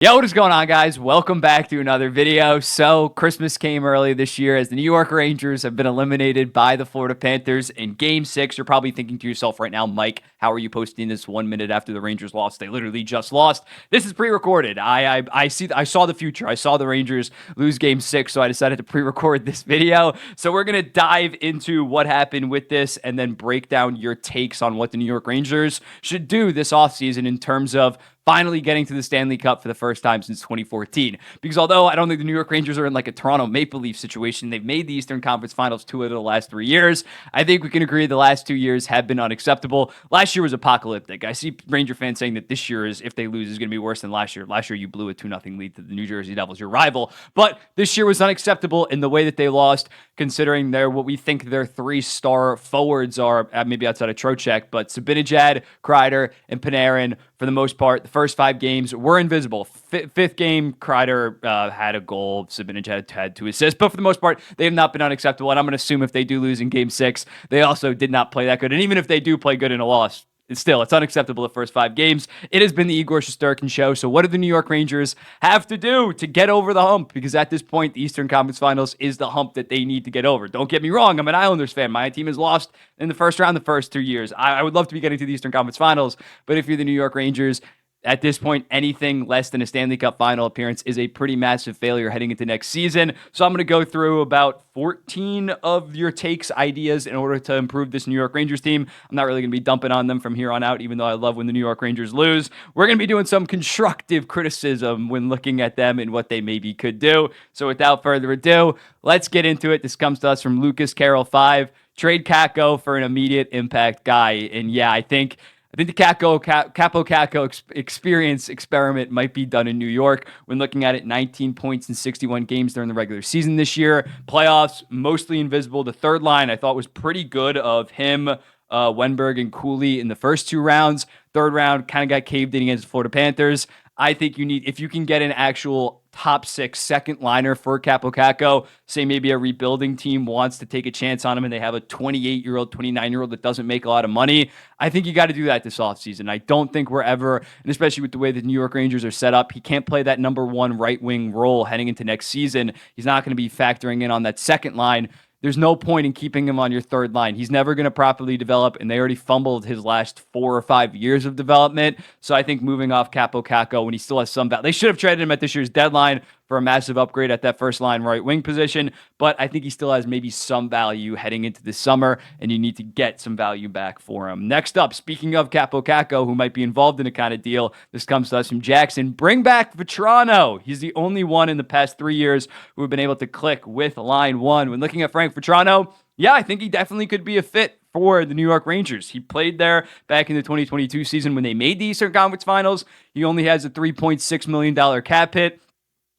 Yo, what is going on, guys? Welcome back to another video. So, Christmas came early this year as the New York Rangers have been eliminated by the Florida Panthers in Game 6. You're probably thinking to yourself right now, Mike, how are you posting this 1 minute after the Rangers lost? They literally just lost. This is pre-recorded. I saw the future. I saw the Rangers lose Game 6, so I decided to pre-record this video. So, we're going to dive into what happened with this and then break down your takes on what the New York Rangers should do this offseason in terms of finally getting to the Stanley Cup for the first time since 2014. Because although I don't think the New York Rangers are in like a Toronto Maple Leaf situation, they've made the Eastern Conference Finals 2 of the last 3 years. I think we can agree the last 2 years have been unacceptable. Last year was apocalyptic. I see Ranger fans saying that this year, if they lose, is going to be worse than last year. Last year, you blew a 2-0 lead to the New Jersey Devils, your rival. But this year was unacceptable in the way that they lost, considering what we think their 3-star forwards are, maybe outside of Trocheck, but Zibanejad, Kreider, and Panarin, for the most part, the first 5 games were invisible. Fifth game, Kreider had a goal. Zibanejad had 2 assists. But for the most part, they have not been unacceptable. And I'm going to assume if they do lose in Game 6, they also did not play that good. And even if they do play good in a loss, it's unacceptable the first 5 games. It has been the Igor Shesterkin show. So what do the New York Rangers have to do to get over the hump? Because at this point, the Eastern Conference Finals is the hump that they need to get over. Don't get me wrong. I'm an Islanders fan. My team has lost in the first round the first 2 years. I would love to be getting to the Eastern Conference Finals. But if you're the New York Rangers, at this point, anything less than a Stanley Cup final appearance is a pretty massive failure heading into next season. So I'm going to go through about 14 of your takes, ideas in order to improve this New York Rangers team. I'm not really going to be dumping on them from here on out, even though I love when the New York Rangers lose. We're going to be doing some constructive criticism when looking at them and what they maybe could do. So without further ado, let's get into it. This comes to us from Lucas Carroll 5. Trade Kakko for an immediate impact guy. And yeah, I think the Kaapo experience experiment might be done in New York. When looking at it, 19 points in 61 games during the regular season this year. Playoffs, mostly invisible. The third line I thought was pretty good of him, Wenberg, and Cooley in the first 2 rounds. Third round kind of got caved in against the Florida Panthers. I think if you can get an actual top 6 second liner for Kakko, say maybe a rebuilding team wants to take a chance on him and they have a 28-year-old, 29-year-old that doesn't make a lot of money, I think you got to do that this offseason. I don't think we're ever, and especially with the way the New York Rangers are set up, he can't play that number 1 right wing role heading into next season. He's not going to be factoring in on that second line. There's no point in keeping him on your third line. He's never going to properly develop, and they already fumbled his last 4 or 5 years of development. So I think moving off Kakko when he still has some value. They should have traded him at this year's deadline for a massive upgrade at that first line right wing position, but I think he still has maybe some value heading into the summer, and you need to get some value back for him. Next up, speaking of Kakko, who might be involved in a kind of deal, this comes to us from Jackson. Bring back Vatrano. He's the only one in the past 3 years who have been able to click with line 1. When looking at Frank Vatrano, yeah, I think he definitely could be a fit for the New York Rangers. He played there back in the 2022 season when they made the Eastern Conference Finals. He only has a $3.6 million cap hit.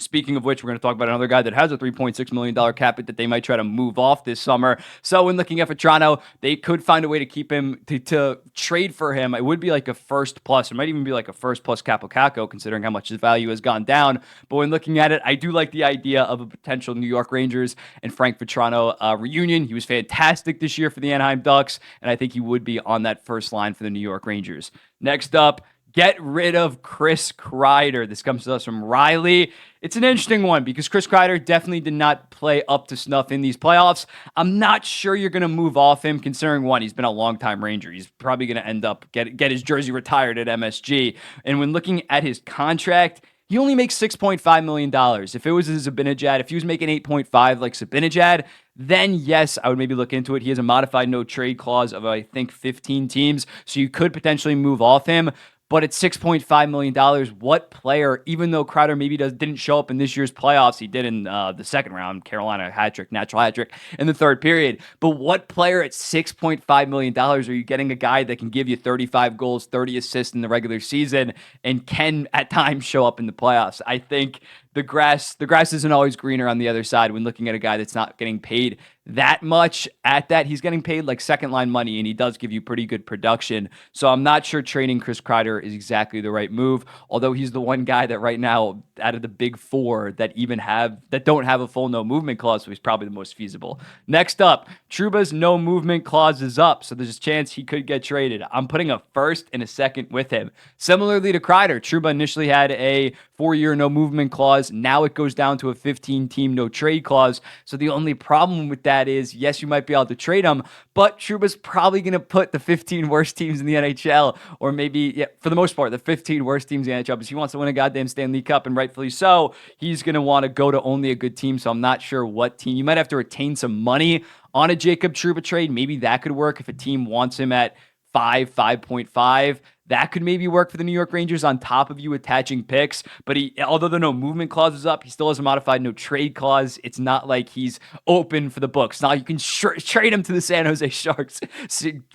Speaking of which, we're going to talk about another guy that has a $3.6 million cap hit that they might try to move off this summer. So when looking at Vatrano, they could find a way to keep him, to trade for him. It would be like a first plus. It might even be like a first plus Kakko, considering how much his value has gone down. But when looking at it, I do like the idea of a potential New York Rangers and Frank Vatrano reunion. He was fantastic this year for the Anaheim Ducks, and I think he would be on that first line for the New York Rangers. Next up, get rid of Chris Kreider. This comes to us from Riley. It's an interesting one because Chris Kreider definitely did not play up to snuff in these playoffs. I'm not sure you're going to move off him, considering, one, he's been a longtime Ranger. He's probably going to end up get his jersey retired at MSG. And when looking at his contract, he only makes $6.5 million. If it was a Zibanejad, if he was making 8.5 like Zibanejad, then yes, I would maybe look into it. He has a modified no trade clause of, I think, 15 teams, so you could potentially move off him. But at $6.5 million, what player, even though Kreider maybe didn't show up in this year's playoffs, he did in the second round, Carolina hat-trick, natural hat-trick in the third period. But what player at $6.5 million are you getting a guy that can give you 35 goals, 30 assists in the regular season, and can at times show up in the playoffs? I think the grass isn't always greener on the other side when looking at a guy that's not getting paid that much at that. He's getting paid like second line money, and he does give you pretty good production. So I'm not sure trading Chris Kreider is exactly the right move, although he's the one guy that right now out of the big four that don't have a full no movement clause, so he's probably the most feasible. Next up, Trouba's no movement clause is up, so there's a chance he could get traded. I'm putting a first and a second with him. Similarly to Kreider, Trouba initially had a 4-year no movement clause. Now it goes down to a 15-team no trade clause. So the only problem with that is, yes, you might be able to trade him, but Trouba's probably going to put the 15 worst teams in the NHL, or maybe, yeah, for the most part, the 15 worst teams in the NHL, because he wants to win a goddamn Stanley Cup, and rightfully so. He's going to want to go to only a good team, so I'm not sure what team. You might have to retain some money on a Jacob Trouba trade. Maybe that could work if a team wants him at 5.5. That could maybe work for the New York Rangers on top of you attaching picks. But although the no movement clause is up, he still has a modified no trade clause. It's not like he's open for the books. Now you can trade him to the San Jose Sharks,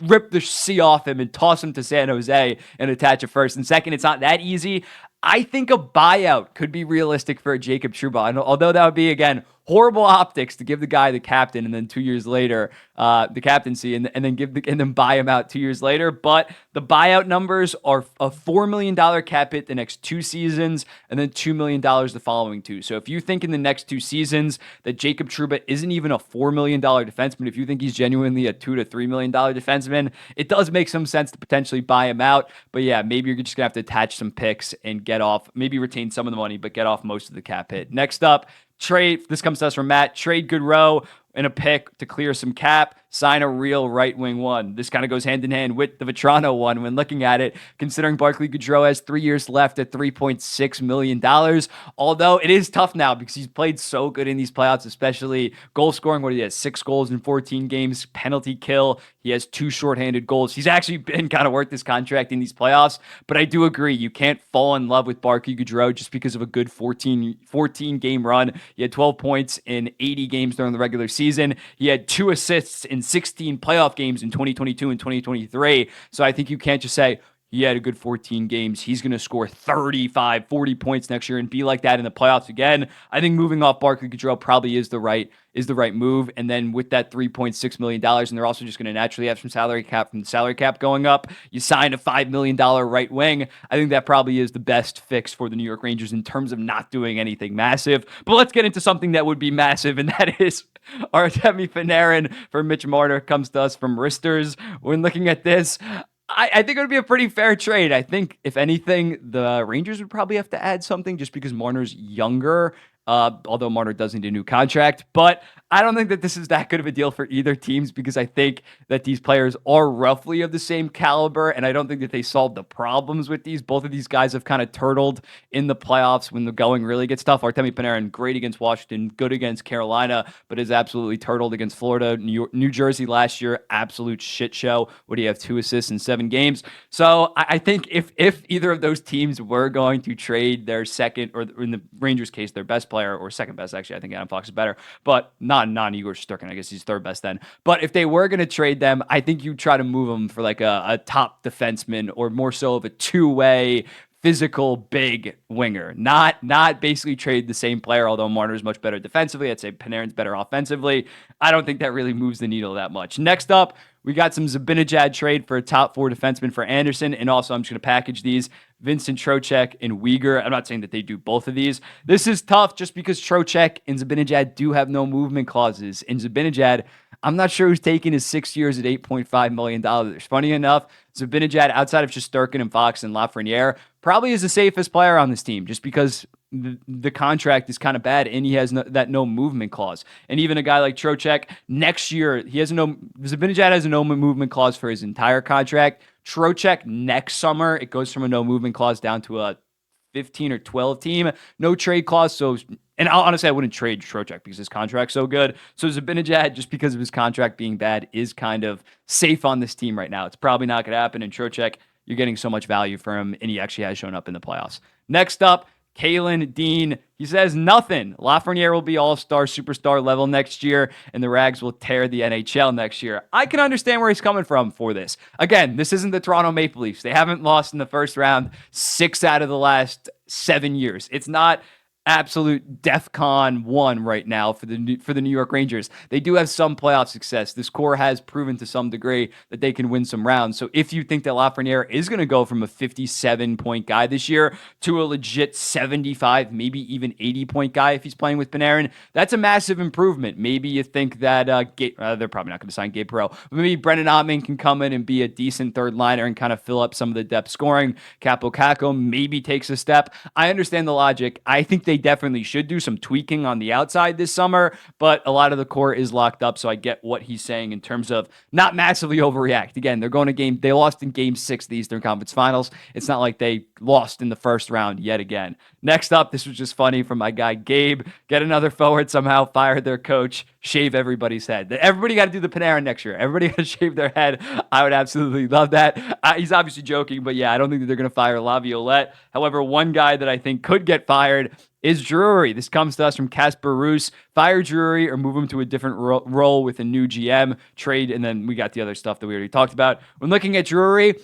rip the C off him and toss him to San Jose and attach a first and second. It's not that easy. I think a buyout could be realistic for a Jacob Trouba. Although that would be, again, horrible optics to give the guy the captain and then 2 years later the captaincy and then buy him out 2 years later. But the buyout numbers are a $4 million cap hit the next 2 seasons and then $2 million the following 2. So if you think in the next 2 seasons that Jacob Trouba isn't even a $4 million defenseman, if you think he's genuinely a $2 to $3 million defenseman, it does make some sense to potentially buy him out. But yeah, maybe you're just gonna have to attach some picks and get off, maybe retain some of the money, but get off most of the cap hit. Next up, trade. This comes to us from Matt. Trade Goodrow and a pick to clear some cap. Sign a real right wing one. This kind of goes hand in hand with the Vatrano one when looking at it, considering Barclay Goodrow has 3 years left at $3.6 million. Although it is tough now because he's played so good in these playoffs, especially goal scoring. What he has 6 goals in 14 games, penalty kill. He has 2 shorthanded goals. He's actually been kind of worth this contract in these playoffs. But I do agree, you can't fall in love with Barclay Goodrow just because of a good 14 game run. He had 12 points in 80 games during the regular season. He had 2 assists in 16 playoff games in 2022 and 2023. So I think you can't just say, he had a good 14 games, he's going to score 35, 40 points next year and be like that in the playoffs again. I think moving off Barclay Goodrow probably is the right move. And then with that $3.6 million, and they're also just going to naturally have some salary cap from the salary cap going up, you sign a $5 million right wing. I think that probably is the best fix for the New York Rangers in terms of not doing anything massive. But let's get into something that would be massive, and that is Artemi Panarin for Mitch Marner. Comes to us from Risters. When looking at this, I think it would be a pretty fair trade. I think, if anything, the Rangers would probably have to add something just because Marner's younger, although Marner does need a new contract. But I don't think that this is that good of a deal for either teams because I think that these players are roughly of the same caliber, and I don't think that they solve the problems with these. Both of these guys have kind of turtled in the playoffs when the going really gets tough. Artemi Panarin, great against Washington, good against Carolina, but is absolutely turtled against Florida. New Jersey last year, absolute shit show. What do you have, 2 assists in 7 games? So I think if either of those teams were going to trade their second, or in the Rangers case, their best player, or second best, actually, I think Adam Fox is better, but not Igor Shesterkin. I guess he's third best then. But if they were going to trade them, I think you try to move them for like a top defenseman, or more so of a 2-way physical big winger. Not basically trade the same player, although Marner's much better defensively. I'd say Panarin's better offensively. I don't think that really moves the needle that much. Next up, we got some Zibanejad trade for a top 4 defenseman for Anderson. And also, I'm just going to package these: Vincent Trocheck and Uyghur. I'm not saying that they do both of these. This is tough just because Trocheck and Zibanejad do have no movement clauses. And Zibanejad, I'm not sure who's taking his 6 years at $8.5 million. Funny enough, Zibanejad, outside of Shesterkin and Fox and Lafrenière, probably is the safest player on this team just because the contract is kind of bad and he has that no movement clause. And even a guy like Trocheck, next year, Zibanejad has a no movement clause for his entire contract. Trocheck, next summer, it goes from a no movement clause down to a 15 or 12 team, no trade clause. So, and honestly, I wouldn't trade Trocheck because his contract's so good. So Zibanejad, just because of his contract being bad, is kind of safe on this team right now. It's probably not going to happen. And Trocheck, you're getting so much value for him, and he actually has shown up in the playoffs. Next up, Kalen Dean. He says nothing. Lafrenière will be all-star, superstar level next year, and the Rags will tear the NHL next year. I can understand where he's coming from for this. Again, this isn't the Toronto Maple Leafs. They haven't lost in the first round 6 out of the last 7 years. It's not absolute DEFCON 1 right now for the New York Rangers. They do have some playoff success. This core has proven to some degree that they can win some rounds. So if you think that Lafrenière is going to go from a 57-point guy this year to a legit 75, maybe even 80-point guy if he's playing with Panarin, that's a massive improvement. Maybe you think that they're probably not going to sign Gabe Perreault, but maybe Brennan Ottman can come in and be a decent third liner and kind of fill up some of the depth scoring. Kaapo Kakko maybe takes a step. I understand the logic. I think they definitely should do some tweaking on the outside this summer, but a lot of the core is locked up, so I get what he's saying in terms of not massively overreact. Again, they lost in game 6 of the Eastern Conference Finals. It's not like they lost in the first round yet again. Next up, this was just funny from my guy Gabe. Get another forward somehow, fired their coach, shave everybody's head. Everybody got to do the Panarin next year. Everybody got to shave their head. I would absolutely love that. He's obviously joking, but yeah, I don't think that they're going to fire Laviolette. However, one guy that I think could get fired is Drury. This comes to us from Casper Roos. Fire Drury or move him to a different role with a new GM, trade, and then we got the other stuff that we already talked about. When looking at Drury,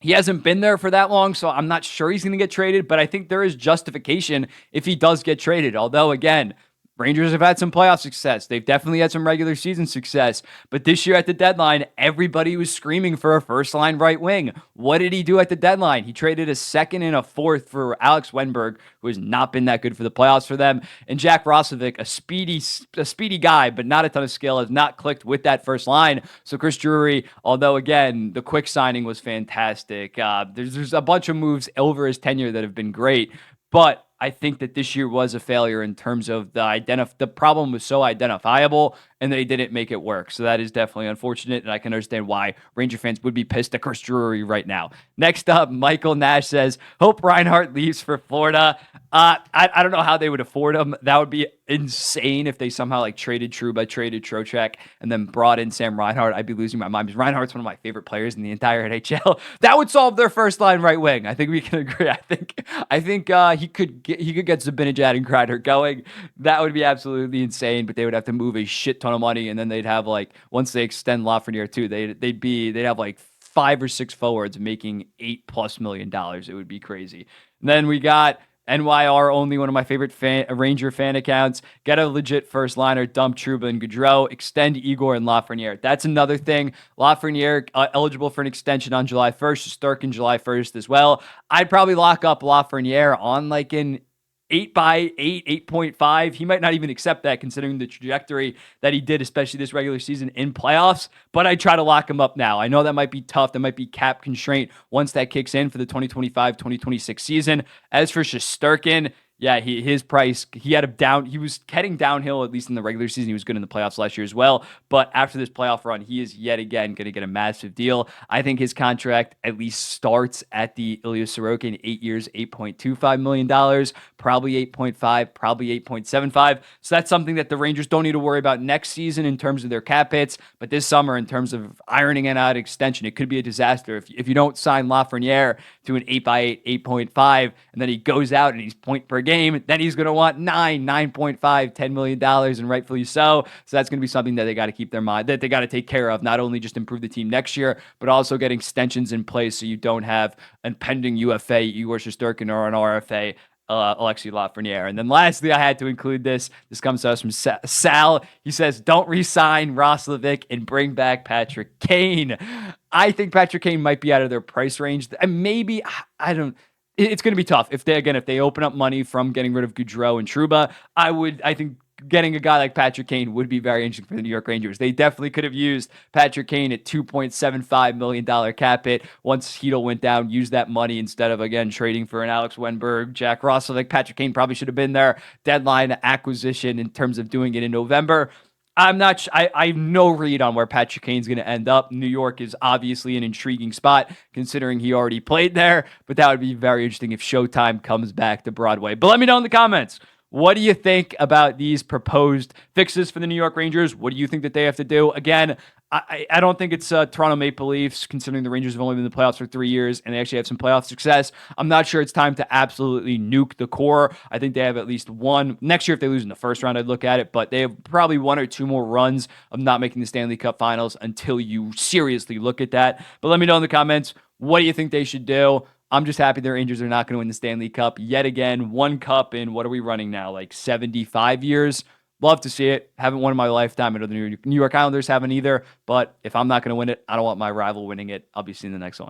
he hasn't been there for that long, so I'm not sure he's going to get traded, but I think there is justification if he does get traded. Although, again, Rangers have had some playoff success. They've definitely had some regular season success. But this year at the deadline, everybody was screaming for a first-line right wing. What did he do at the deadline? He traded a second and a fourth for Alex Wennberg, who has not been that good for the playoffs for them. And Jack Roslovic, a speedy guy, but not a ton of skill, has not clicked with that first line. So Chris Drury, although, again, the quick signing was fantastic. There's a bunch of moves over his tenure that have been great. But I think that this year was a failure in terms of the problem was so identifiable and they didn't make it work. So that is definitely unfortunate, and I can understand why Ranger fans would be pissed at Chris Drury right now. Next up, Michael Nash says, hope Reinhardt leaves for Florida. I don't know how they would afford him. That would be insane if they somehow traded Trouba, traded Trocheck, and then brought in Sam Reinhart. I'd be losing my mind because Reinhardt's one of my favorite players in the entire NHL. That would solve their first line right wing. I think we can agree. I think he could get Zibanejad and Kreider going. That would be absolutely insane, but they would have to move a shit ton of money, and then they'd have once they extend Lafrenière too, they'd have 5 or 6 forwards making $8+ million. It would be crazy. And then we got NYR only, one of my favorite Ranger fan accounts. Get a legit first liner, dump Trouba and Goodrow, extend Igor and Lafrenière. That's another thing. Lafrenière eligible for an extension on July 1st, Sturkin July 1st as well. I'd probably lock up Lafrenière on an 8x8, 8.5. He might not even accept that considering the trajectory that he did, especially this regular season in playoffs, but I try to lock him up now. I know that might be tough. That might be cap constraint once that kicks in for the 2025-2026 season. As for Shesterkin, yeah, his price, he was heading downhill, at least in the regular season. He was good in the playoffs last year as well. But after this playoff run, he is yet again going to get a massive deal. I think his contract at least starts at the Ilya Sorokin, 8 years, $8.25 million, probably 8.5, probably 8.75. So that's something that the Rangers don't need to worry about next season in terms of their cap hits. But this summer, in terms of ironing it out extension, it could be a disaster. If you don't sign Lafrenière to an 8x8, 8.5, and then he goes out and he's point per game, then he's going to want 9.5, $10 million, and rightfully so. So that's going to be something that they got to keep their mind, that they got to take care of, not only just improve the team next year, but also get extensions in place so you don't have a pending UFA, Igor Shesterkin, or an RFA, Alexei Lafrenière. And then lastly, I had to include this. This comes to us from Sal. He says, don't re-sign Roslovic and bring back Patrick Kane. I think Patrick Kane might be out of their price range. Maybe, I don't. It's going to be tough if they open up money from getting rid of Goodrow and Trouba. I think getting a guy like Patrick Kane would be very interesting for the New York Rangers. They definitely could have used Patrick Kane at $2.75 million cap hit once Hedl went down, used that money instead of, again, trading for an Alex Wennberg, Jack Roslovic. Patrick Kane probably should have been their deadline acquisition in terms of doing it in November. I have no read on where Patrick Kane's going to end up. New York is obviously an intriguing spot considering he already played there, but that would be very interesting if Showtime comes back to Broadway. But let me know in the comments. What do you think about these proposed fixes for the New York Rangers? What do you think that they have to do? Again, I don't think it's Toronto Maple Leafs, considering the Rangers have only been in the playoffs for 3 years and they actually have some playoff success. I'm not sure it's time to absolutely nuke the core. I think they have at least one. Next year, if they lose in the first round, I'd look at it, but they have probably 1 or 2 more runs of not making the Stanley Cup Finals until you seriously look at that. But let me know in the comments, what do you think they should do? I'm just happy the Rangers are not going to win the Stanley Cup yet again. One cup in, what are we running now? Like 75 years. Love to see it. Haven't won in my lifetime. I know the New York Islanders haven't either. But if I'm not going to win it, I don't want my rival winning it. I'll be seeing the next one.